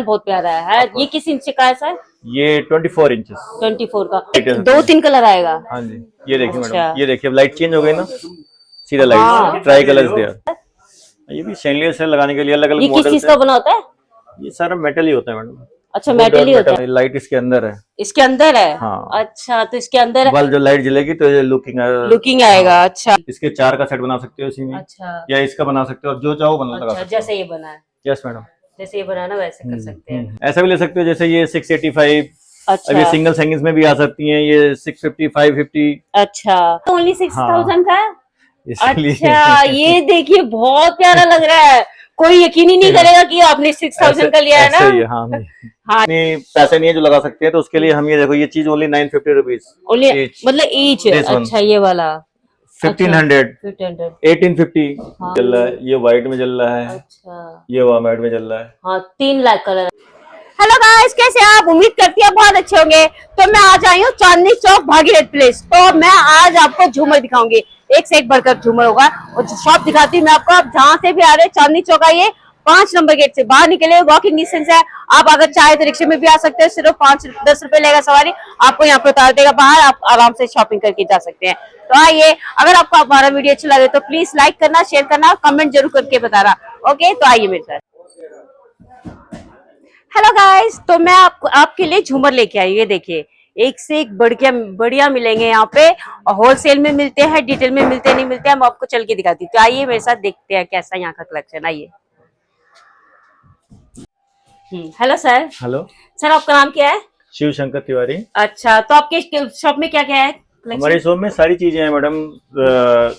बहुत प्यारा है। ये किस इंच का है सर? ये 24 इंचेस। 24 का। 2-3 कलर आएगा। हाँ जी, ये देखिए अच्छा। मैडम, ये देखिए लाइट चेंज हो गई ना, सीधा लाइट ट्राई कलर्स दिया। ये भी सैंडलियर से लगाने के लिए अलग अलग ये किस मॉडल चीज का बना होता है? ये सारा मेटल ही होता है मैडम। अच्छा, मेटल ही होता है। लाइट इसके अंदर है। इसके अंदर है? हाँ। अच्छा, तो इसके अंदर बल्ब जो लाइट जलेगी तो ये लुकिंग आएगा। अच्छा इसके 4 का सेट बना सकते हो इसी में। अच्छा। या इसका बना सकते हो, जो चाहो बना लगा अच्छा, सकते हो। जैसे ये बना है। यस मैडम, जैसे ये बना ना वैसे कर सकते हैं। ऐसा भी ले सकते हो, जैसे ये 685। अच्छा। अब ये सिंगल सेगमेंट्स में भी आ सकती हैं, ये 650, 550। अच्छा, तो ओनली 6000 का है? इसलिए अच्छा, ये देखिए बहुत प्यारा लग रहा है। कोई यकीन ही नहीं करेगा कि आपने 6000 का लिया है ना। ऐसे ही, हाँ हाँ, पैसे नहीं है जो लगा सकते हैं, तो उसके लिए हम ये देखो, ये चीज ओनली 950 रुपीज ओनली, मतलब ईच। अच्छा, ये वाला 1500, 1850 हाँ। चल रहा है। ये व्हाइट में चल रहा है। अच्छा, ये व्हाइट में चल रहा है। हाँ 3 लाख कलर। हेलो गाइस, कैसे हैं आप? उम्मीद करती हैं बहुत अच्छे होंगे। तो मैं आज आई हूँ चांदनी चौक भागीरथ प्लेस। तो मैं आज आपको झूमर दिखाऊंगी, एक से एक बढ़कर झूमर होगा। और शॉप दिखाती हूँ मैं आपको। आप जहाँ से भी आ रहे हैं, चांदनी चौक आइए, 5 नंबर गेट से बाहर निकले, वॉकिंग डिस्टेंस है। आप अगर चाहे तो रिक्शे में भी आ सकते हैं, सिर्फ 5-10 रुपए लेगा सवारी, आपको यहाँ पे उतार देगा बाहर। आप आराम से शॉपिंग करके जा सकते हैं। तो आइए, अगर आपको हमारा वीडियो अच्छा लगे तो प्लीज लाइक करना, शेयर करना, कमेंट जरूर करके बताना। ओके, तो आइए मेरे साथ। हेलो गाइस, तो मैं आपके लिए झूमर लेके आई हूँ। ये देखिए, एक से एक बढ़िया मिलेंगे यहाँ पे। होलसेल में मिलते हैं, डिटेल में मिलते नहीं मिलते हैं, मैं आपको चल के दिखाती हूँ। तो आइए मेरे साथ देखते हैं कैसा यहाँ का कलेक्शन। आइए। Hello sir. हेलो सर, आपका नाम क्या है? शिव शंकर तिवारी। अच्छा, तो आपके शॉप में क्या क्या है? हमारी शॉप में सारी चीजें हैं मैडम,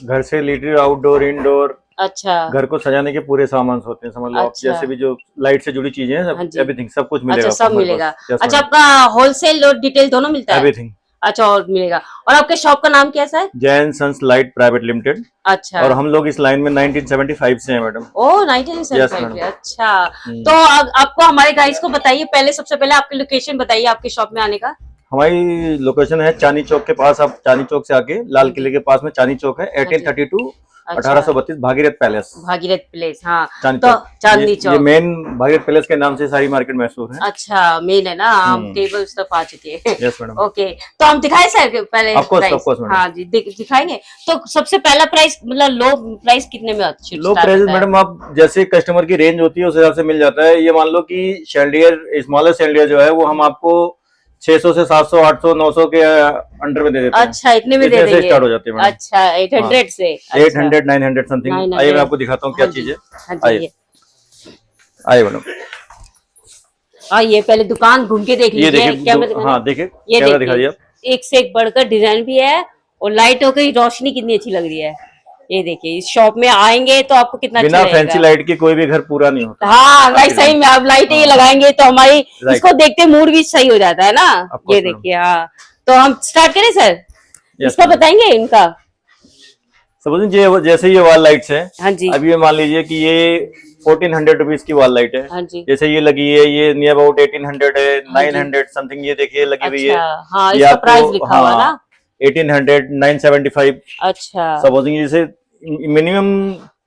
घर से रिलेटेड, आउटडोर, इंडोर। अच्छा, घर को सजाने के पूरे सामान होते हैं, समझ लो। अच्छा। आप जैसे भी जो लाइट से जुड़ी चीजें हैं, हाँ जी। एवरीथिंग, सब कुछ मिलेगा। अच्छा, सब मिलेगा। Yes, अच्छा, madam. आपका होलसेल और डिटेल दोनों मिलता है? एवरीथिंग। अच्छा, और मिलेगा। और आपके शॉप का नाम क्या है sir? Jain sons light private limited. अच्छा। और हम लोग इस लाइन में 1975 से हैं मैडम। ओह, 1975 से। अच्छा, तो आपको हमारे गाइस को बताइए, पहले सबसे पहले आपकी लोकेशन बताइए, आपके शॉप में आने का। हमारी लोकेशन है चांदनी चौक के पास। आप चांदनी चौक से आके लाल किले के पास में चांदनी चौक है, 1832 1832 भागीरथ पैलेस। भागीरथ प्लेस, हाँ। चांदनी तो चौक, चांदनी चौक, ये मेन भागीरथ पैलेस के नाम से सारी मार्केट मशहूर है। अच्छा, मेन है ना। हम टेबल तक आ चुके हैं। Yes madam. ओके, तो हम दिखाए सर पहले ऑफ कोर्स मैडम। हाँ जी, दिखाएंगे। तो सबसे पहला प्राइस, मतलब लो प्राइस कितने में लो प्राइस मैडम, आप जैसे कस्टमर की रेंज होती है उस हिसाब से मिल जाता है। ये मान लो कि शैंडियर, स्मॉलर शैंडियर जो है वो हम आपको 600 से 700, 800, 900 के अंडर में दे देते हैं। अच्छा, इतने में दे देंगे? स्टार्ट हो जाते हैं मैडम। अच्छा, 800 से। 800, 900 समथिंग। आइए मैं आपको दिखाता हूँ क्या चीज है। आइए आइए मैडम, ये पहले दुकान घूम के देख लीजिए। हाँ देखिए, ये कैमरा दिखा दिया। एक से एक बढ़कर डिजाइन भी है, और लाइटों की रोशनी कितनी अच्छी लग रही है। ये देखिए, इस शॉप में आएंगे तो आपको कितना बिना फैंसी लाइट के कोई भी घर पूरा नहीं होता। हाँ भाई, सही में आप लाइटें ये लगाएंगे तो हमारी इसको देखते मूड भी सही हो जाता है ना। ये देखिए, हाँ। तो हम स्टार्ट करें सर? इसका बताएंगे इनका। सपोजिंग जैसे ये वॉल लाइट्स है। हाँ जी। अभी ये मान लीजिए कि ये 1400 रुपीज की वॉल लाइट है। हाँ जी। जैसे ये लगी है, ये नियर अबाउट 1800 है, 900 समथिंग। ये देखिए लगी हुई है। हाँ, इसका प्राइस लिखा हुआ ना, 1800, 975। अच्छा। सपोजिंग जैसे मिनिमम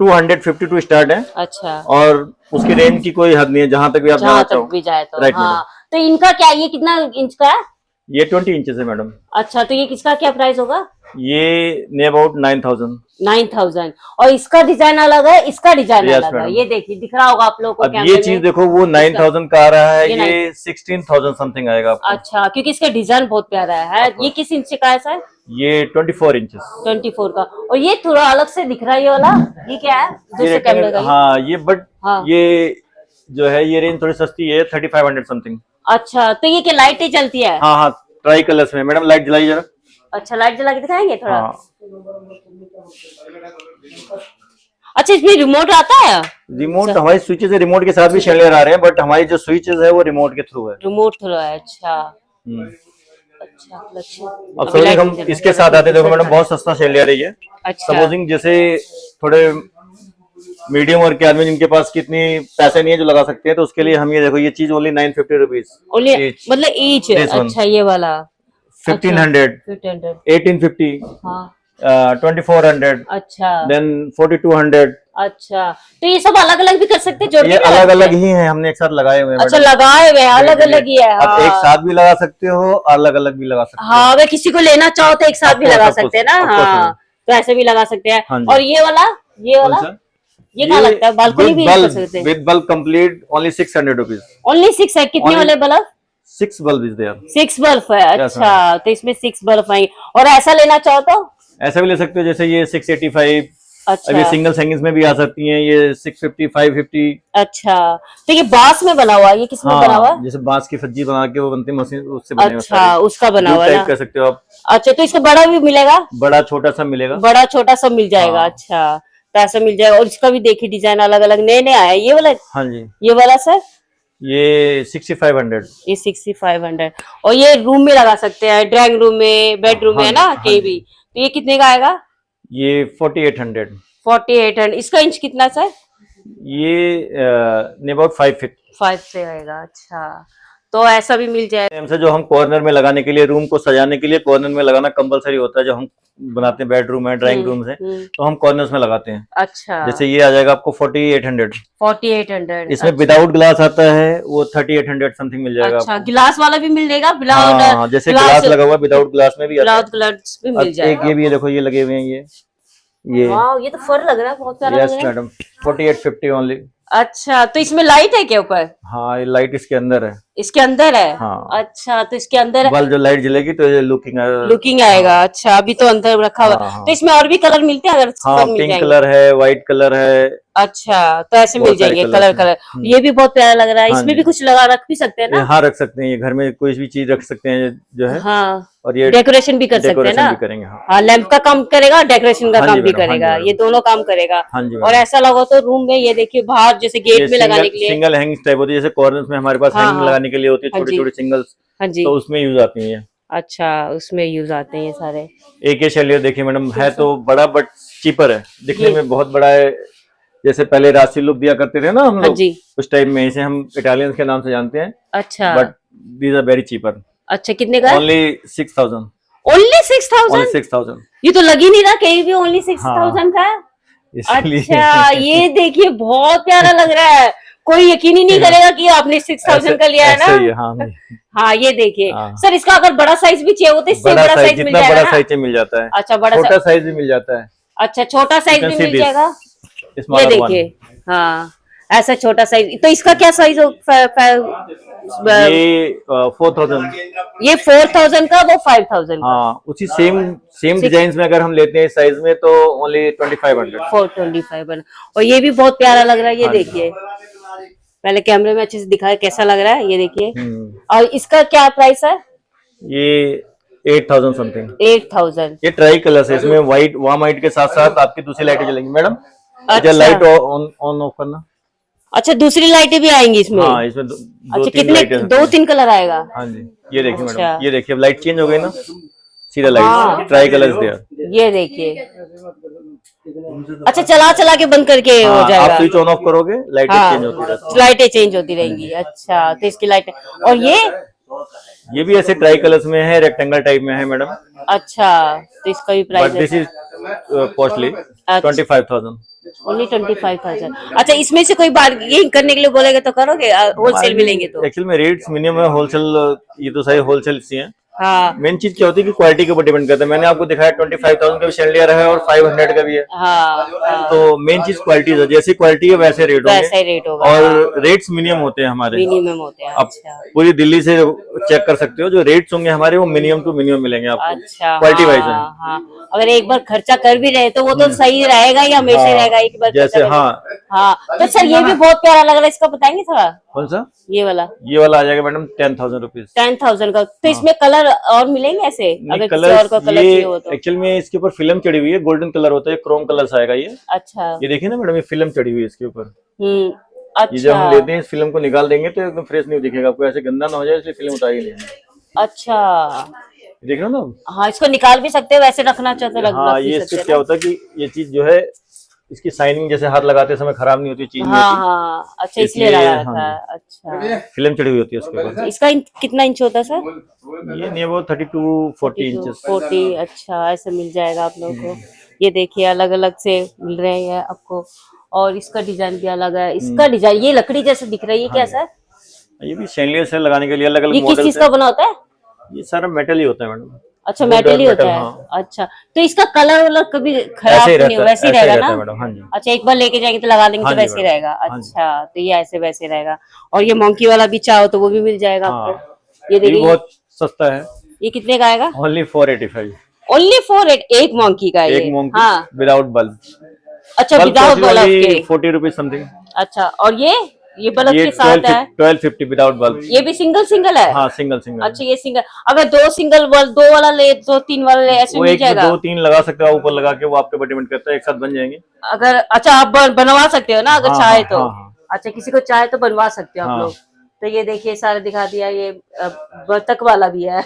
250 टू स्टार्ट है। अच्छा, और उसकी रेंज की कोई हद नहीं है, जहां तक भी आप जहाँ तक भी जाए तो। राइट हाँ, तो इनका क्या, ये कितना इंच का है? ये 20 इंचेस है मैडम। अच्छा, तो ये किसका क्या प्राइस होगा? ये नियर अबाउट 9000। 9000। और इसका डिजाइन अलग है, इसका डिजाइन Yes, अलग है। madam. ये देखिए, दिख रहा होगा आप लोगों को अब कैमरे ये में। चीज देखो, वो 9000 का आ रहा है, ये ये 16000 समथिंग आएगा आपको। अच्छा, क्योंकि इसका डिजाइन बहुत प्यारा है। ये किस इंच का है सर? ये 24 इंचेस। 24 का। और ये थोड़ा अलग से दिख रहा है, ये वाला, ये क्या है? दूसरे कैमरे का। हाँ, ये बट हाँ। ये जो है, ये रेंज थोड़ी सस्ती है, 3500 समथिंग। अच्छा, तो ये क्या लाइटें चलती है? हाँ हाँ, ट्राई कलर्स में। मैडम लाइट जलाई जरा। अच्छा, लाइट जला के दिखाएंगे थोड़ा। हाँ। अच्छा, इसमें रिमोट आता है? रिमोट हमारी स्विचेस है, रिमोट के साथ भी शैंडियर आ रहे हैं, बट हमारी जो स्विचेस है वो रिमोट के थ्रू है। रिमोट थोड़ा है। अच्छा, अच्छा। अब सपोजिंग हम इसके साथ आते हैं, देखो मैडम बहुत सस्ता शैंडियर है ये। अच्छा, सपोजिंग जैसे थोड़े मीडियम वर्ग के आदमी जिनके पास कितनी पैसे नहीं है जो लगा सकते हैं, तो उसके लिए हम ये देखो, ये चीज ओनली 950 रुपीज, मतलब ईच। अच्छा, ये वाला 1500, 1850 हाँ। 2400, अच्छा देन 4200। अच्छा, तो ये सब अलग अलग भी कर सकते हैं, जोड़ के ये भी अलग लगा अलग सकते हैं? ही हैं, हमने एक साथ लगाए हुए हैं अच्छा, मैडम। लगाए हुए हैं, अलग अलग ही है। आप एक हाँ साथ भी लगा सकते हो, अलग अलग भी लगा सकते हो। हाँ, अगर किसी को लेना चाहो तो एक साथ भी Of course, लगा of course, सकते हैं ना। of course, हाँ, madam। तो ऐसे भी लगा सकते हैं। हाँ जी। और ये वाला, ये कौन वाला, सा? ये कहाँ लगता है? बालकनी विद भी कर बल्ब, सकते हैं? With bulb complete only 600 rupees. Only 6 है? कितने Only वाले bulb? 6 bulb is there. 6 bulb है, Yes, अच्छा, तो इसमें 6 बल्ब आएंगे। और ऐसा लेना चाहो तो? ऐसा भी ले सकते हो, जैसे ये 685। अब अच्छा ये सिंगल सेंगिंग्स में भी आ सकती हैं, ये 650, 550। अच्छा, तो ये बांस में बना हुआ है, ये किसमें बना हुआ है? हाँ, जैसे बांस की फज्जी बना के वो बनती है मशीन, उससे बने हुए अच्छा, सारे। उसका बना जूट हुआ है टाइप ना। कर सकते हो आप, अच्छा, तो इसका बड़ा भी मिलेगा? बड़ा छोटा सा मिलेगा। बड़ा छोटा सब मिल जाएगा। हाँ। अच्छा, तो ऐसा मिल जाएगा। और इसका भी देखिए डिजाइन अलग अलग नए नए आया है। ये वाला, हाँ जी, ये वाला सर, ये 6500। ये 6500। और ये रूम में लगा सकते हैं, ड्राइंग रूम में, बेडरूम में, हाँ है जी, ना, हाँ कहीं जी। भी। तो ये कितने का आएगा? ये 4800। 4800। इसका इंच कितना सर? ये अबाउट 5 फीट। 5 से आएगा। अच्छा, तो ऐसा भी मिल जाएगा। हमसे जो हम कॉर्नर में लगाने के लिए, रूम को सजाने के लिए कॉर्नर में लगाना कंपलसरी होता है, जो हम बनाते हैं बेडरूम है, ड्राइंग रूम है, तो हम कॉर्नर्स में लगाते हैं। अच्छा, जैसे ये आ जाएगा आपको 4800। 4800। इसमें अच्छा, विदाउट ग्लास आता है, वो 3800 समथिंग मिल जाएगा अच्छा, आपको। गिलास वाला भी मिलेगा? हाँ, जैसे ग्लास लगा हुआ विदाउट ग्लास में भी आता है। विदाउट ग्लास भी अब मिल एक जाएगा। ये भी है, देखो ये लगे हुए हैं ये। वाह, ये तो फर लग रहा है, बहुत प्यारा लग यस रहा है। Madam, 4850 only. अच्छा, तो इसमें लाइट है क्या ऊपर? हाँ, ये लाइट इसके अंदर है। इसके अंदर है? हाँ। अच्छा, तो इसके अंदर बल्ब जो लाइट जलेगी तो ये लुकिंग लुकिंग आएगा। अच्छा, अभी तो अंदर रखा हुआ है। हाँ, हाँ। तो इसमें और भी कलर मिलते हैं? अगर हाँ, फर मिल पिंक जाएंगे? कलर है, व्हाइट कलर है, अच्छा, तो ऐसे मिल बहुत सारे जाएंगे कलर्स कलर हैं। कलर। ये भी बहुत प्यारा लग रहा है। हाँ इसमें जी। भी कुछ लगा रख भी सकते हैं ये ना? हाँ रख सकते हैं, ये घर में कोई भी चीज रख सकते हैं जो है। हाँ, और ये डेकोरेशन भी कर सकते हैं डेकोरेशन ना? भी करेंगे। हाँ, हाँ, लैंप का काम करेगा, डेकोरेशन का हाँ काम जी भी मैडम, हाँ जी करेगा, मैडम। ये दोनों काम करेगा। हाँ जी और मैडम। ऐसा लगा तो रूम में, ये देखिए बाहर जैसे ये गेट में लगाने के लिए। सिंगल हैंगिंग टाइप होती है, जैसे कॉर्नर्स में हमारे पास हाँ हैंगिंग हाँ लगाने के लिए होती है, हाँ छोटी जी, छोटी सिंगल्स, हाँ जी। तो उसमें यूज आती है ये। अच्छा, उसमें यूज आते हैं ये सारे। एक ये शैलियर देखिए मैडम, है तो बड़ा बट चीपर है, दिखने ये- में बहुत बड़ा है। जैसे पहले राशि लुक दिया करते थे ना हम हाँ लोग, जी। उस टाइप में, इसे हम इटालियंस के नाम से जानते हैं। अच्छा, but these are very cheaper. अच्छा, कितने का? ओनली 6000। ओनली 6000? ओनली 6000। ये तो लग ही नहीं रहा कहीं भी ओनली 6000 हाँ, का है। इसलिए अच्छा, ये देखिए बहुत प्यारा लग रहा है। कोई यकीन ही नहीं करेगा कि आपने 6000 का लिया है ऐसे ही है, ना। हाँ। हाँ, ये देखिए हाँ। सर, इसका अगर बड़ा साइज भी चाहिए हो तो इससे बड़ा बड़ा साइज, साइज मिल जितना जाएगा बड़ा ना? साइज चाहिए मिल जाता है। अच्छा, बड़ा छोटा साइज भी मिल जाता है। अच्छा, छोटा साइज भी मिल जाएगा। ये स्मॉलर वन। देखिए, हाँ, ऐसा छोटा साइज। तो इसका क्या साइज हो? ये 4000। ये 4000 का, वो 5000 का। हाँ, उसी सेम डिजाइन में अगर हम लेते हैं साइज में तो ओनली 2500। 425। और ये भी बहुत प्यारा लग रहा है, ये हाँ जी। देखिए। पहले कैमरे में अच्छे से दिखाए कैसा लग रहा है, ये देखिए। हम्म, और इसका क्या प्राइस है? ये 8000 समथिंग। 8000। ये ट्राई कलर है, इसमें व्हाइट, वार्म व्हाइट के साथ साथ आपकी दूसरी लाइटें जलेंगी मैडम। अच्छा। लाइट ऑन ऑफ करना। अच्छा, दूसरी लाइटें भी आएंगी इसमें? हाँ, इसमें दो अच्छा, तीन कितने? लाइटें। 2-3 कलर आएगा? हाँ जी, ये देखिए अच्छा। मैडम, ये देखिए अब लाइट चेंज हो गई ना, सीधा हाँ। लाइट ट्राई कलर्स दिया। ये देखिए। अच्छा, चला चला के बंद करके हो हाँ, आप जाएगा। स्विच ऑन ऑफ करोगे, लाइटें चेंज होती रहती हाँ, लाइटें चेंज होती रहेंगी। अच्छा, तो इसकी लाइटें। और ये भी ऐसे ट्राई कलर्स में है, रेक्टेंगल टाइप में है मैडम। अच्छा, तो इसका भी बट प्राइस दिस है? Is costly, 25,000। ओनली 25,000। अच्छा, इसमें से कोई बार्गेनिंग करने के लिए बोलेगा तो करोगे? होलसेल मिलेंगे तो? एक्चुअल में रेट्स मिनिमम है, होलसेल ये तो सही होलसेल सी है। हाँ मेन चीज क्या होती है कि क्वालिटी के ऊपर डिपेंड करता है। मैंने आपको दिखाया 25,000 का भी शैंडिलियर है और 500 का भी है। हाँ हाँ, तो मेन चीज क्वालिटी है, जैसी क्वालिटी है वैसे रेट वैसा होंगे, ही रेट होगा। और रेट्स मिनिमम होते हैं हमारे। मिनिमम होते हैं। आप अच्छा पूरी दिल्ली से चेक कर सकते हो, जो रेट्स होंगे हमारे वो मिनिमम टू मिनिमम मिलेंगे आपको। अच्छा, क्वालिटी वाइज है। हाँ हाँ। अगर एक बार खर्चा कर भी रहे तो वो तो सही रहेगा या हमेशा ही हाँ, रहेगा? एक बार जैसे खर्चा कर- हाँ। हाँ। तो सर, ये भी बहुत प्यारा लग रहा है, इसका बताएंगे थोड़ा? कौन सा? ये वाला आ जाएगा मैडम 10,000 रुपीज। 10,000 का। तो इसमें कलर और मिलेंगे ऐसे, अगर किसी और का कलर ये चाहिए हो तो? एक्चुअल में इसके ऊपर फिल्म चढ़ी हुई है, गोल्डन कलर होता है, क्रोम कलर आएगा ये। अच्छा। ये देखिए ना मैडम, ये फिल्म चढ़ी हुई है इसके ऊपर। अच्छा। ये जब हम लेते हैं इस फिल्म को निकाल देंगे तो एकदम फ्रेश नहीं दिखेगा आपको, ऐसे गंदा ना हो जाए इसलिए फिल्म उतार ही लेंगे। अच्छा, देख रहे हो ना? हाँ, इसको निकाल भी सकते हैं, वैसे रखना चाहते रख हाँ, भी ये सकते इससे हैं क्या ना? होता है कि ये चीज जो है इसकी शाइनिंग जैसे हाथ लगाते समय खराब नहीं होती, चीज नहीं हाँ होती। हाँ, अच्छा इसलिए इसलिए, लगा हाँ रखा है। अच्छा, फिल्म चढ़ी हुई होती है उसके ऊपर। इसका कितना इंच होता है सर? ये नहीं वो 32-40 इंचेस। 40, अच्छा ऐसे मिल जाएगा आप लोगों को। ये देखिए अलग अलग से मिल रहे हैं आपको, और इसका डिजाइन भी अलग है। इसका डिजाइन ये लकड़ी जैसे दिख रही है क्या सर? ये भी सैंडलियर से लगाने के लिए अलग अलग ये किस मॉडल चीज है। का बना होता है? ये सारा मेटल ही होता है मैडम। अच्छा वो मेटल ही मेटल, होता है। हाँ। अच्छा, तो इसका कलर वलर कभी खराब ऐसे ही तो नहीं रहता होगा, है, वैसे ही ऐसे ही रहेगा रहता है ना? मैडम। हाँ जी, अच्छा, एक बार लेके जाएंगे तो लगा देंगे हाँ तो जी वैसे ही मैडम, रहेगा। हाँ जी। अच्छा, तो ये ऐसे वैसे रहेगा। और ये मोंकी वाला भी चाहो तो वो भी मिल जाएगा हाँ, आपको। ये ये भी देखिए, बहुत सस्ता है, ये कितने का आएगा? ओनली 485। ओनली फॉर एक मोंकी का एक ये? मोंकी हाँ, विदाउट बल्ब। अच्छा bulb without cost bulb only के। 40 रुपीज समथिंग। अच्छा, और ये बल्ब ये के साथ है? 1250 विदाउट बल्ब। ये भी सिंगल सिंगल है? हाँ, सिंगल सिंगल। अच्छा, ये सिंगल। अगर दो सिंगल वाला, दो वाला ले तो तीन वाला ले, ऐसे वो मिल एक में जाएगा? 2-3 लगा सकते हो ऊपर लगा के, वो आपके ऊपर डिपेंड करता है, एक साथ बन जाएंगे। अगर अच्छा आप बनवा सकते हो ना अगर हाँ चाहे हाँ तो? हाँ हाँ अच्छा, किसी को चाहे तो बनवा सकते हो आप हाँ। लोग। तो ये देखिए सारे दिखा दिया। ये बतख वाला भी है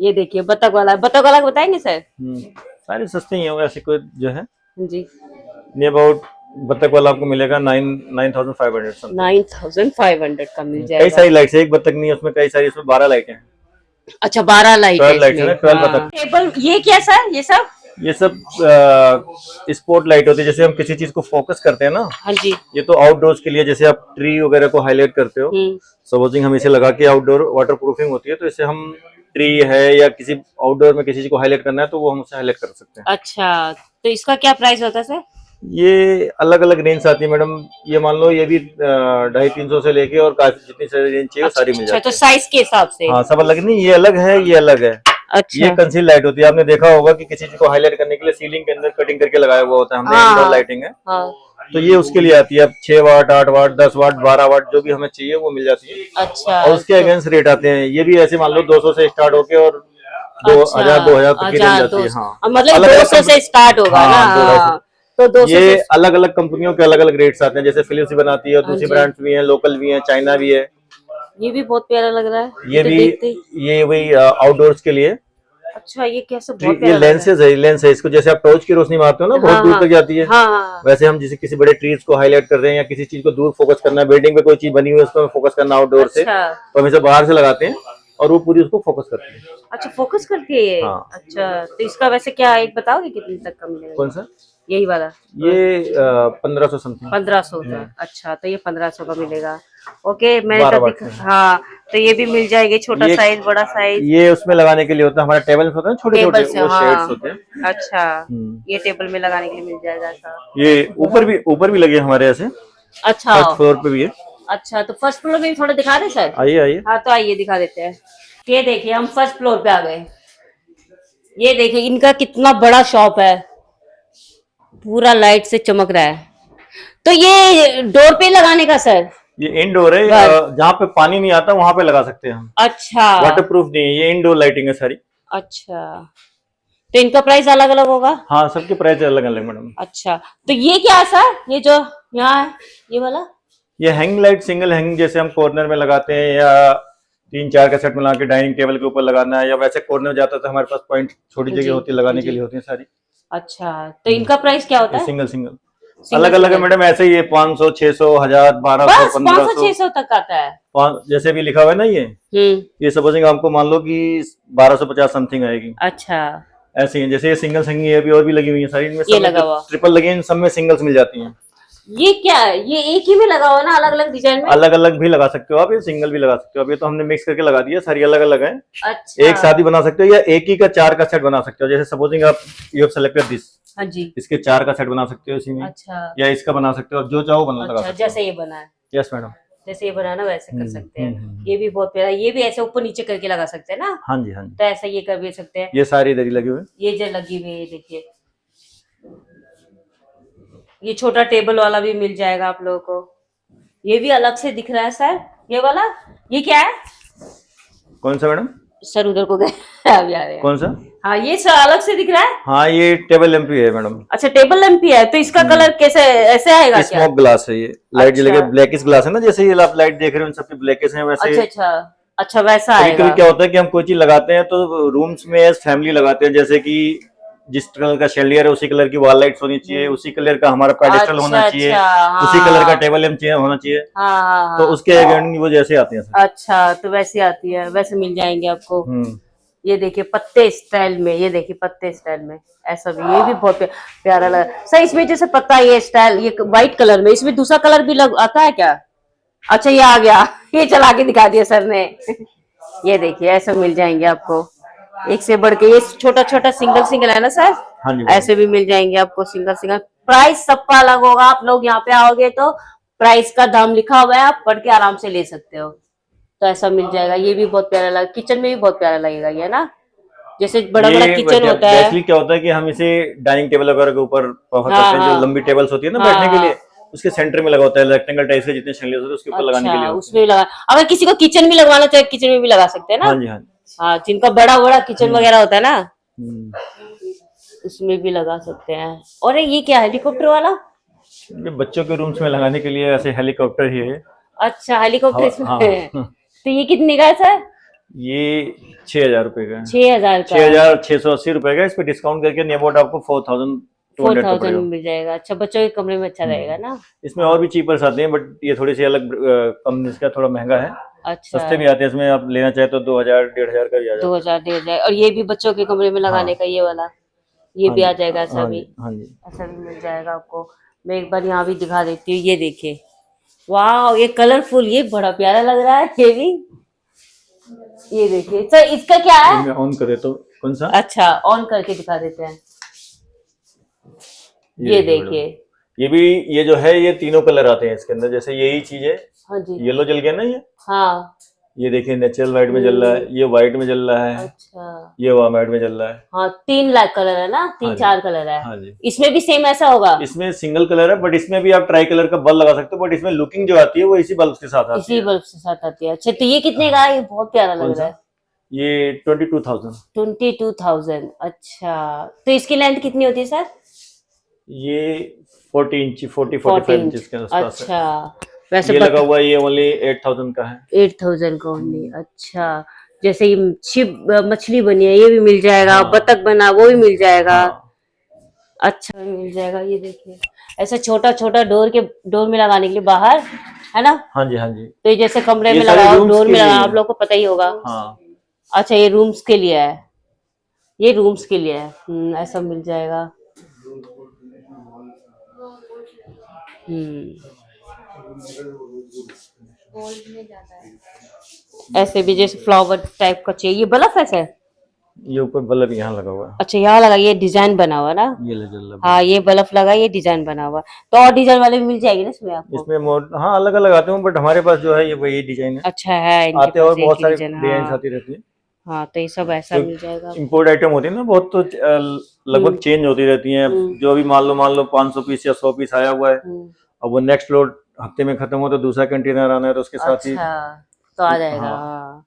ये देखिए बतख वाला। बतख वाला बताएंगे सर? सारे सस्ते ही हैं ऐसे, कोई जो है जी, नियर अबाउट बत्तख वाला आपको मिलेगा 9,500 समथिंग। 9500 का मिल कई जाएगा। सारी लाइट्स है, एक बत्तख नहीं है उसमें, कई सारी, उसमें 12 लाइटें हैं। अच्छा, 12 लाइट है 12 लाइट्स है इसमें। ना, 12 हाँ। बत्तख। टेबल ये क्या सर, ये सब? ये सब स्पॉट लाइट होती है, जैसे हम किसी चीज को फोकस करते हैं ना। हाँ जी। ये तो आउटडोर्स के लिए, जैसे आप ट्री वगैरह को हाईलाइट करते हो, सपोजिंग हम इसे लगा के, आउटडोर वाटर प्रूफिंग होती है, तो इसे हम ट्री है या किसी आउटडोर में किसी चीज को हाईलाइट करना है तो वो हम उसे हाईलाइट कर सकते हैं। अच्छा, तो इसका क्या प्राइस होता है सर? ये अलग अलग रेंज आती है मैडम। ये मान लो ये भी 250-300 से लेके और काफी जितनी सारी रेंज चाहिए वो सारी मिल अच्छा, जाती तो है। साइज के हिसाब से? हाँ, सब अलग नहीं, ये अलग है, ये अलग है। अच्छा, ये कंसील लाइट होती है, आपने देखा होगा कि किसी चीज को हाईलाइट करने के लिए सीलिंग के अंदर कटिंग करके लगाया हुआ होता है हमने, हाँ इंडोर लाइटिंग है। हाँ। तो ये उसके लिए आती है। अब 6 वाट, 8 वाट, 10 वाट, 12 वाट जो भी हमें चाहिए वो मिल जाती है। अच्छा, और उसके अगेंस्ट रेट आते हैं। ये भी ऐसे मान लो 200 से स्टार्ट होके और 2000 तक की रेंज आती है। हाँ, मतलब 200 से स्टार्ट होगा ना? हाँ, 200-250। तो 200 ये से अलग अलग कंपनियों के अलग अलग रेट्स आते हैं, जैसे फिलिप्स भी बनाती है और दूसरी जी। ब्रांड्स भी हैं, लोकल भी हैं, चाइना भी है। ये भी बहुत प्यारा लग रहा है। ये तो भी, देखते ही- ये वही आउटडोर्स के लिए। अच्छा, ये कैसे बहुत ये प्यारा लग रहा है। लेंसेज है, लेंस है। इसको जैसे आप टॉर्च की रोशनी मारते हो ना, बहुत हाँ, दूर हाँ, तक जाती है। हाँ, वैसे हम जैसे किसी बड़े ट्रीज को हाईलाइट कर रहे हैं या किसी चीज को दूर फोकस करना है, बिल्डिंग पे कोई चीज बनी हुई है उसको फोकस करना आउटडोर से, अच्छा तो हम इसे बाहर से लगाते हैं और वो पूरी उसको फोकस करती है। अच्छा, फोकस करती है ये? हाँ। अच्छा, तो इसका वैसे क्या एक बताओगे कितने तक का मिलेगा? कौन सा? यही वाला? ये 1500 समथिंग। 1500 का? अच्छा, तो ये 1500 का मिलेगा। ओके, मैंने 12 तो वाट का। हाँ, तो ये भी मिल जाएगी, छोटा ये- साइज, बड़ा साइज। ये उसमें लगाने के लिए होता है, हमारा टेबल होता है छोटे छोटे, टेबल से, वो शेड्स हाँ। होते हैं। अच्छा, ये टेबल में लगाने के लिए मिल जाएगा ऐसा? ये ऊपर भी लगे हमारे ऐसे, अच्छा फर्स्ट फ्लोर पे भी है। अच्छा, तो फर्स्ट फ्लोर में भी थोड़ा दिखा दे सर? आइए आइए। हाँ, तो आइए दिखा देते हैं। ये देखिए हम फर्स्ट फ्लोर पे आ गए। ये देखिए इनका कितना बड़ा शॉप है, पूरा लाइट से चमक रहा है। तो ये डोर पे लगाने का सर? ये इंडोर है, जहाँ पे पानी नहीं आता वहां पे लगा सकते हैं हम। अच्छा, वाटर प्रूफ नहीं है, ये इंडोर लाइटिंग है सारी। अच्छा, तो इनका प्राइस अलग अलग होगा? हाँ, सबके प्राइस अलग अलग मैडम। अच्छा, तो ये क्या है सर, ये जो यहाँ है ये वाला? ये हैंग लाइट, सिंगल हैंग, जैसे हम कॉर्नर में लगाते हैं या 3-4 का सेट मिला के डाइनिंग टेबल के ऊपर लगाना है, या वैसे कॉर्नर जाता है तो हमारे पास पॉइंट छोटी जी, जगह होती है लगाने जी। के लिए होती है सारी। अच्छा, तो इनका प्राइस क्या होता है? सिंगल सिंगल सिंगल अलग अलग है सिंगल। मैडम, ऐसे ही है 500, 600, 1000, 1200, बस 1500, 500-600 तक आता है? जैसे भी लिखा हुआ है ना ये सपोजिंग आपको मान लो कि 1250 समथिंग आएगी। अच्छा, ऐसे ही जैसे ये सिंगल संगी है, अभी और भी लगी हुई है सारी, इनमें ये सब में लगा हुआ। ट्रिपल लगी है, इन सब में सिंगल्स मिल जाती हैं। ये क्या है, ये एक ही में लगा हुआ ना, अलग अलग डिजाइन में? अलग अलग भी लगा सकते हो आप, ये सिंगल भी लगा सकते हो। अब ये तो हमने मिक्स करके लगा दिया, सारी अलग अलग है। अच्छा, एक साथ भी बना सकते हो या एक ही का 4 का सेट बना सकते हो। जैसे सपोजिंग आप यू हैव सेलेक्टेड दिस, हाँ जी। इसके 4 का सेट बना सकते हो इसी में, अच्छा, या इसका बना सकते हो, जो चाहो बना लगा अच्छा, सकते हो। जैसे ये बना है, यस मैडम। जैसे ये बना है ना वैसे कर सकते हैं। हम्म। ये भी बहुत प्यारा, ये भी ऐसे ऊपर नीचे करके लगा सकते हैं ना? हाँ जी हाँ जी, तो ऐसा ये कर भी सकते हैं। ये सारी इधर ही लगी हुई है। ये जो लगी हुई है देखिए, ये छोटा टेबल वाला भी मिल जाएगा आप लोगों को। ये भी अलग से दिख रहा है सर, ये वाला, ये क्या है कौन सा मैडम? सर? उधर को गए अभी आ रहे हैं। कौन सा? हाँ, ये सर अलग से दिख रहा है। हाँ, ये टेबल लैंप ही है मैडम। अच्छा, टेबल लैंप ही है, तो इसका कलर कैसे, ऐसे आएगा क्या? स्मोक ग्लास है ये, लाइट अच्छा। जलेगा, ब्लैकिश ग्लास है ना, जैसे ये आप लाइट देख रहे हो उन सबके ब्लैकिश हैं वैसे। अच्छा अच्छा अच्छा, वैसा कभी आएगा। कभी क्या होता है कि हम कोई चीज लगाते हैं तो रूम्स में एज फैमिली लगाते हैं, जैसे कि जिस कलर का शेल्डियर है उसी कलर की वॉल लाइट्स होनी चाहिए, उसी कलर का हमारा पेडिस्टल होना अच्छा चाहिए, अच्छा, उसी कलर का हाँ टेबल लैंप चाहिए होना चाहिए। हाँ हाँ तो हाँ। उसके अकॉर्डिंग वो जैसे आते हैं सर। अच्छा, तो वैसे आती है, वैसे मिल जाएंगे आपको। ये देखिए पत्ते स्टाइल में, ये देखिए पत्ते स्टाइल में, ऐसा भी, ये भी बहुत प्यारा लगा सर। इसमें जैसे पत्ता, ये स्टाइल, ये व्हाइट कलर में, इसमें दूसरा कलर भी लग आता है क्या? अच्छा ये आ गया ये चला के दिखा दिया सर ने ये देखिए ऐसा मिल जाएंगे आपको, एक से बढ़ के। ये छोटा छोटा सिंगल सिंगल है ना सर? हाँ जी ऐसे भी मिल जाएंगे आपको सिंगल सिंगल। प्राइस सबका अलग होगा, आप लोग यहाँ पे आओगे तो प्राइस का दाम लिखा हुआ है, आप पढ़ के आराम से ले सकते हो। तो ऐसा मिल जाएगा। ये भी बहुत प्यारा लगा, किचन में भी बहुत प्यारा लगेगा ये ना, जैसे बड़ा बड़ा ये किचन होता है। बेसिकली क्या होता है कि हम इसे डाइनिंग टेबल वगैरह के ऊपर प्रेफर हाँ करते हैं, जो हाँ लंबी टेबल्स होती है ना हाँ बैठने के लिए, हाँ। उसके सेंटर में लगा होता है, रेक्टेंगल टाइप से जितने शेल्डियर होते हैं उसके ऊपर लगाने के लिए अच्छा, होते उसमें भी लगा, अगर किसी को किचन भी लगवाना चाहे किचन में भी लगा सकते हैं हैं। ना। हाँ जी हाँ जी। हाँ, जिनका बड़ा बड़ा किचन हम्म, वगैरह होता है ना, हम्म। उसमें भी लगा सकते हैं। और ये क्या है, हेलीकॉप्टर वाला? ये बच्चों के रूम्स में लगाने के लिए ऐसे हेलीकॉप्टर ही है। अच्छा, हेलीकॉप्टर इसमें हाँ है। हाँ। तो ये कितने का है सर? ये 6,000 रुपए का है। 6,000 का? 6,680 रुपए का। इस पे डिस्काउंट करके नियर अबाउट आपको 4,200 का 4,000 पड़ेगा। में मिल जाएगा। अच्छा, बच्चों के कमरे में अच्छा रहेगा हम्म। ना। इसमें हाँ। और भी चीपर्स आते हैं, बट ये थोड़ी सी अलग कंपनी का थोड़ा महंगा है। अच्छा, सस्ते भी आते हैं, इसमें आप लेना चाहे तो 2,000 1,500 का भी आ दो जाता है। हजार 1,500। और ये भी बच्चों के कमरे में लगाने हाँ का, ये वाला, ये हाँ भी जी आ जाएगा ऐसा हाँ भी। जी हाँ जी। ऐसा भी मिल जाएगा आपको। मैं एक बार यहाँ भी दिखा देती हूँ, ये देखिए, वाह ये कलरफुल, ये बड़ा प्यारा लग रहा है ये भी। ये देखिए सर, इसका क्या एक है? मैं ऑन करे तो कौन सा? अच्छा, ऑन करके दिखा देते हैं। ये देखिए मैडम, देखिए। ये भी, ये जो है ये तीनों कलर आते हैं इसके अंदर। जैसे यही चीज है, हाँ जी। येलो जल गया ना हाँ। ये देखिए नेचुरल व्हाइट में जल रहा है, ये व्हाइट में जल रहा है, अच्छा। ये व्हाइट में जल रहा है। हाँ, 3 लाख कलर है ना, हाँ तीन जी चार कलर है। हाँ जी। इसमें भी सेम ऐसा होगा? इसमें सिंगल कलर है, बट इसमें भी आप ट्राई कलर का बल्ब लगा सकते हो, बट इसमें लुकिंग जो आती है वो इसी बल्ब के साथ आती इसी है। बल्ब के साथ आती है। अच्छा, तो ये कितने का है? ये बहुत प्यारा कौन लग रहा सा? है। ये 22,000। 22,000। अच्छा, तो इसकी लेंथ कितनी होती है सर? ये 40 इंच, 45 14 इंच। इंचेस के आसपास है। अच्छा, वैसे ये लगा पता, हुआ है, ये ओनली 8,000 का है। 8,000 का ओनली। अच्छा, जैसे ये छिप मछली बनी है, ये भी मिल जाएगा। हाँ बतख बना, वो भी मिल जाएगा। हाँ अच्छा, मिल जाएगा। ये देखिए, ऐसा छोटा छोटा डोर में लगाने के लिए बाहर, है ना? हाँ जी हाँ जी। तो ये जैसे कमरे ये में सारे लगाओ, रूम्स डोर के में लिए लगाओ, है। आप लोग को पता ही होगा। हाँ अच्छा, ये रूम्स के लिए है, ये रूम्स के लिए है। ऐसा मिल जाएगा। हम्म ऐसे भी जैसे फ्लावर टाइप का चाहिए, ये बल्ब ऐसा है? ये ऊपर बल्ब यहाँ लगा हुआ है, अच्छा, यहाँ लगा, ये डिजाइन बना हुआ ना? ये ले जल रहा हाँ, है। ये बल्ब लगा, ये डिजाइन बना हुआ। तो और डिजाइन वाले भी मिल जाएगी ना इसमें आपको? इसमें मोड हाँ अलग अलग आते हैं, बट हमारे पास जो है ये वही डिजाइन है। अच्छा है, इनके आते पास और एक बहुत ही सारे डिजाइन। डिजाइन हाँ आती रहती है। हाँ, तो ये सब ऐसा जो मिल जाएगा। इम्पोर्ट आइटम होती है ना बहुत, तो लगभग हम्म चेंज होती रहती हैं। हम्म जो अभी मान लो 500 पीस या 100 पीस आया हुआ है, हम्म। अब वो नेक्स्ट लोड हफ्ते में खत्म हो तो दूसरा कंटेनर आना है, तो उसके साथ ही। अच्छा, तो आ जाएगा। हाँ हाँ,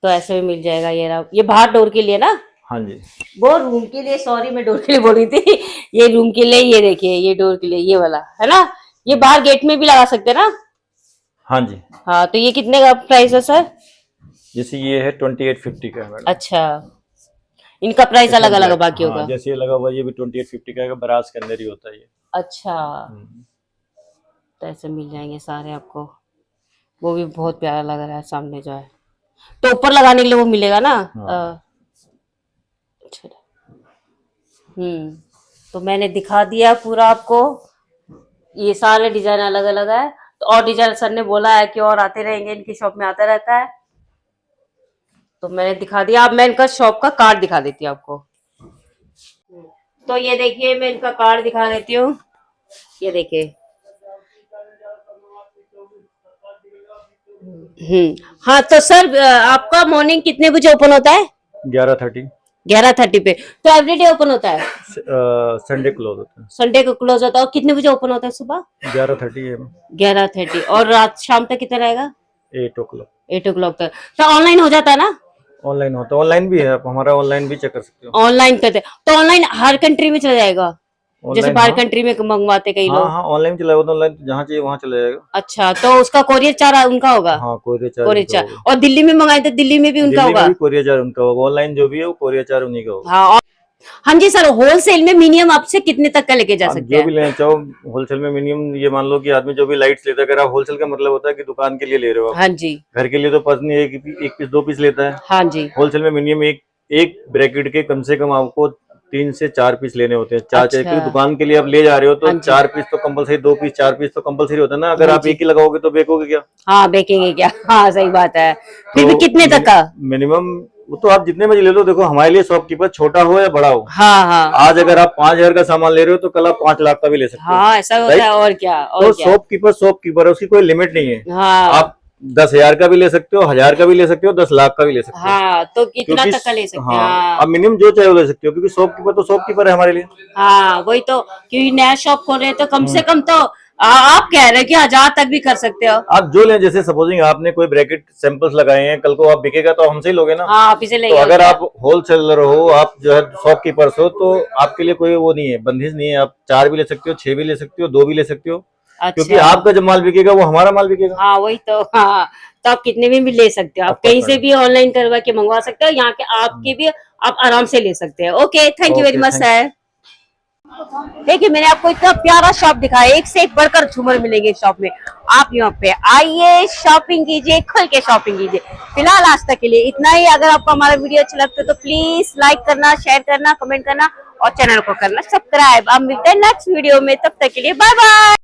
तो ऐसे भी मिल जाएगा। ये रहा, ये बाहर डोर के लिए ना, हाँ जी वो रूम के लिए, सॉरी मैं डोर के लिए बोल रही थी ये रूम के लिए, ये देखिए, ये डोर के लिए, ये वाला है ना। ये बाहर गेट में भी लगा सकते हैं ना? हाँ जी। हाँ, तो ये कितने का प्राइस है सर? जैसे ये है 2850 का है मैडम। अच्छा, इनका प्राइस अलग इसमें अलग ब्लैक, बाकी हाँ होगा? जैसे ये लगा हुआ है, ये भी 2850 का है, बराज के अंदर ही होता है ये। अच्छा, हम्म। तो ऐसे मिल जाएंगे सारे आपको। वो भी बहुत प्यारा लग रहा है सामने जो है। तो ऊपर लगाने के लिए वो मिलेगा ना? हाँ। अच्छा। तो मैंने दिखा दिया पूरा आपको। ये सारे डिजाइन अलग अलग है। तो और डिजाइन सर ने बोला है कि और आते रहेंगे, इनकी शॉप में आता रहता है। तो मैंने दिखा दिया। अब मैं इनका शॉप का कार्ड दिखा देती हूँ आपको। तो ये देखिए, मैं इनका कार्ड दिखा देती हूँ। ये देखिए। हाँ, तो सर आपका मॉर्निंग कितने बजे ओपन होता है? 11:30। 11:30 पे। तो एवरीडे ओपन होता है? संडे क्लोज होता है। संडे को क्लोज होता है। और कितने बजे ओपन होता है सुबह? 11:30 AM। 11:30। और रात शाम तक कितना रहेगा? 8 o'clock। 8 o'clock तक। तो ऑनलाइन हो जाता है ना? ऑनलाइन होता है, ऑनलाइन भी है, आप हमारा ऑनलाइन भी चेक कर सकते हो। ऑनलाइन करते हैं। तो ऑनलाइन हर कंट्री में चला जाएगा? जैसे ऑनलाइन बाहर हाँ कंट्री में मंगवाते कई हाँ लोग। हाँ ऑनलाइन चलाएगा तो ऑनलाइन जहाँ चाहिए वहाँ चला जाएगा। अच्छा, तो उसका कोरियर चार्ज उनका होगा? हाँ कोरियर चार्ज कोरियर उनका चार्ज। होगा। और दिल्ली में मंगाए तो दिल्ली में भी उनका दिल्ली में होगा? भी कोरियर चार्ज उनका होगा, ऑनलाइन जो भी है वो कोरियर चार्ज उन्हीं का होगा। हाँ। हाँ जी सर, होलसेल में मिनिमम आपसे कितने तक का लेके जा आप सकते जो भी हैं? लेना चाहो होलसेल में मिनिमम, ये मान लो कि आदमी जो भी लाइट्स लेता है, अगर आप होलसेल का मतलब होता है कि दुकान के लिए ले रहे हो आप, हाँ जी। घर के लिए तो पर्सनली एक पीस 2 पीस लेता है। हाँ जी। होलसेल में मिनिमम एक एक ब्रैकेट के कम से कम आपको 3 से 4 पीस लेने होते हैं। चार चाहे, अच्छा। क्योंकि दुकान के लिए आप ले जा रहे हो तो हाँ जी। 4 पीस तो कंपलसरी, 2 पीस 4 पीस तो कंपलसरी होता है ना। अगर हाँ आप जी। एक ही लगाओगे तो बेचोगे क्या? हाँ, बेचेंगे क्या? हाँ सही बात है। फिर भी तो कितने तक का? मिनिमम वो तो आप जितने में ले लो। देखो हमारे लिए शॉपकीपर छोटा हो या बड़ा हो, हाँ हाँ। आज अगर आप 5,000 का सामान ले रहे हो तो कल आप 5 लाख का भी ले सकते हो। हाँ ऐसा होता है, राइट। और क्या, तो और क्या। शॉपकीपर है, उसकी कोई लिमिट नहीं है। हाँ आप 10,000 का भी ले सकते हो, 1,000 का भी ले सकते हो, 10 लाख का भी ले सकते हो। हाँ, तो कितना क्योंकि तक का ले सकते हैं? हाँ, हाँ। आप मिनिमम जो चाहे वो ले सकते हो, क्योंकि शॉपकीपर तो शॉपकीपर है हमारे लिए। हाँ वही तो, क्योंकि नया शॉप खोल रहे हैं तो कम से हम्म। कम तो आप कह रहे हैं कि 1000 तक भी कर सकते हो। आप जो लें, जैसे सपोजिंग आपने कोई ब्रैकेट सैंपल्स लगाए हैं, कल को आप बिकेगा तो हमसे ही लोगे ना। हाँ, आप इसे तो लेंगे, और अगर क्या। आप होलसेलर हो, आप जो है शॉपकीपर्स हो, तो आपके लिए कोई वो नहीं है, बंदिश नहीं है। आप 4 भी ले सकते हो, 6 भी ले सकते हो, 2 भी ले सकते हो, क्योंकि अच्छा। आपका जब माल बिकेगा वो हमारा माल बिकेगा। हाँ वही तो, हाँ। तो आप कितने में भी ले सकते हो, आप आप कहीं पकड़ से भी ऑनलाइन करवा के मंगवा सकते हो, यहाँ के आपके भी आप आराम से ले सकते हो। Okay, thank you very okay, much thank sir. देखिए मैंने आपको इतना प्यारा शॉप दिखाया, एक से एक बढ़कर झूमर मिलेंगे शॉप में। आप यहाँ पे आइए, शॉपिंग कीजिए, खुल के शॉपिंग कीजिए। फिलहाल आज तक के लिए इतना ही। अगर आपको हमारा वीडियो अच्छा लगता है तो प्लीज लाइक करना, शेयर करना, कमेंट करना और चैनल को करना सब्सक्राइब। अब मिलते हैं नेक्स्ट वीडियो में, तब तक के लिए बाय बाय।